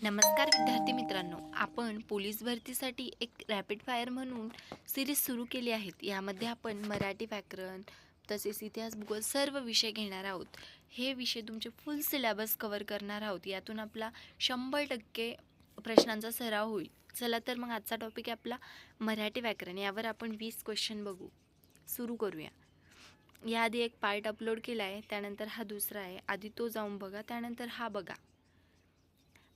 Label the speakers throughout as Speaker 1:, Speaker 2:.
Speaker 1: नमस्कार विद्यार्थी मित्रांनो, आपण पोलीस भरतीसाठी एक रॅपिड फायर म्हणून सिरीज सुरू केली आहेत. यामध्ये आपण मराठी व्याकरण तसेच इतिहास भूगोल सर्व विषय घेणार आहोत. हे विषय तुमचे फुल सिलेबस कव्हर करणार आहोत. यातून आपला 100% प्रश्नांचा सराव होईल. चला तर मग आजचा टॉपिक आहे आपला मराठी व्याकरण. यावर आपण 20 क्वेश्चन बघू. सुरू करूया. याआधी एक पार्ट अपलोड केला आहे, त्यानंतर हा दुसरा आहे. आधी तो जाऊन बघा, त्यानंतर हा बघा.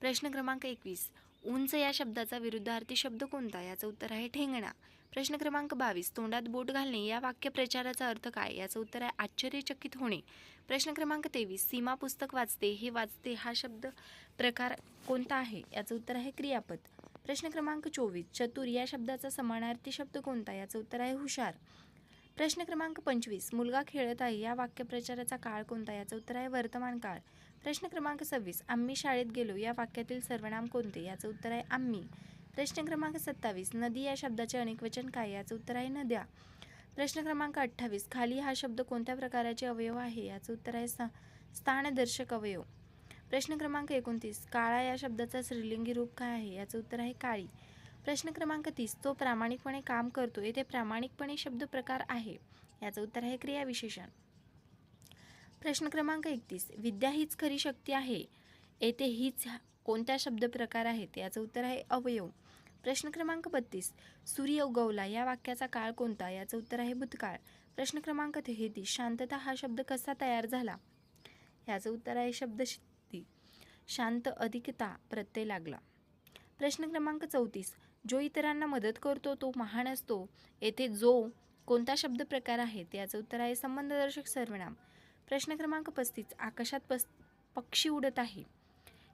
Speaker 1: प्रश्न क्रमांक 21. उंच या शब्दाचा विरुद्धार्थी शब्द कोणता? याचं उत्तर आहे ठेंगणा. प्रश्न क्रमांक 22. तोंडात बोट घालणे या वाक्यप्रचाराचा अर्थ काय? याचं उत्तर आहे आश्चर्यचकित होणे. प्रश्न क्रमांक 23. सीमा पुस्तक वाचते, हे वाचते हा शब्द प्रकार कोणता आहे? याचं उत्तर आहे क्रियापद. प्रश्न क्रमांक 24. चतुर या शब्दाचा समानार्थी शब्द कोणता? याचं उत्तर आहे हुशार. प्रश्न क्रमांक 25. मुलगा खेळत आहे या वाक्यप्रचाराचा काळ कोणता? याचं उत्तर आहे वर्तमान काळ. प्रश्न क्रमांक 26. आम्ही शाळेत गेलो या वाक्यातील सर्वनाम कोणते? याचं उत्तर आहे आम्ही. प्रश्न क्रमांक 27. नदी या शब्दाचे अनेकवचन काय? याचं उत्तर आहे नद्या. प्रश्न क्रमांक 28. खाली हा शब्द कोणत्या प्रकारचे अवयव आहे? याचं उत्तर आहे स्थानदर्शक अवयव. प्रश्न क्रमांक 29. काळा या शब्दाचा स्त्रीलिंगी रूप काय आहे? याचं उत्तर आहे काळी. प्रश्न क्रमांक 30. तो प्रामाणिकपणे काम करतो, येथे प्रामाणिकपणे शब्द प्रकार आहे. याचं उत्तर आहे क्रियाविशेषण. प्रश्न क्रमांक 31. विद्या हीच खरी शक्ती आहे, येथे हीच कोणत्या शब्द प्रकार आहेत? याचं उत्तर आहे अवयव. प्रश्न क्रमांक 32. सूर्य उगवला या वाक्याचा काळ कोणता? याचं उत्तर आहे भूतकाळ. प्रश्न क्रमांक 33. शांतता हा शब्द कसा तयार झाला? याचं उत्तर आहे शब्दसिद्धी. शांत अधिकता प्रत्यय लागला. प्रश्न क्रमांक 34. जो इतरांना मदत करतो तो महान असतो, येथे जो कोणता शब्द प्रकार आहेत? याचं उत्तर आहे संबंधदर्शक सर्वनाम. प्रश्न क्रमांक 35. आकाशात पक्षी उडत आहे,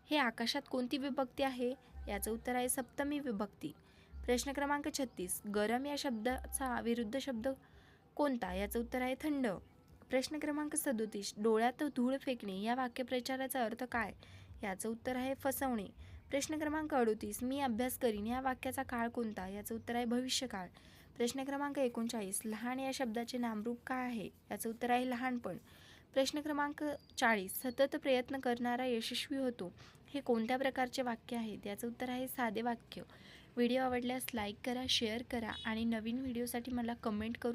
Speaker 1: हे आकाशात कोणती विभक्ती आहे? याचं उत्तर आहे सप्तमी विभक्ती. प्रश्न क्रमांक 36. गरम या शब्दाचा विरुद्ध शब्द कोणता? याचं उत्तर आहे थंड. प्रश्न क्रमांक 37. डोळ्यात धूळ फेकणे या वाक्यप्रचाराचा अर्थ काय? याचं उत्तर आहे फसवणे. प्रश्न क्रमांक 38. मी अभ्यास करीन या वाक्याचा काळ कोणता? याचं उत्तर आहे भविष्यकाळ. प्रश्न क्रमांक 39. लहान या शब्दाचे नामरूप काय आहे? याचं उत्तर आहे लहानपण. प्रश्न क्रमांक 40. सतत प्रयत्न करणारा यशस्वी होतो, हे कोणत्या प्रकारचे वाक्य आहे? याचं उत्तर आहे साधे वाक्य. व्हिडिओ आवडल्यास लाईक करा, शेअर करा आणि नवीन व्हिडिओसाठी मला कमेंट करून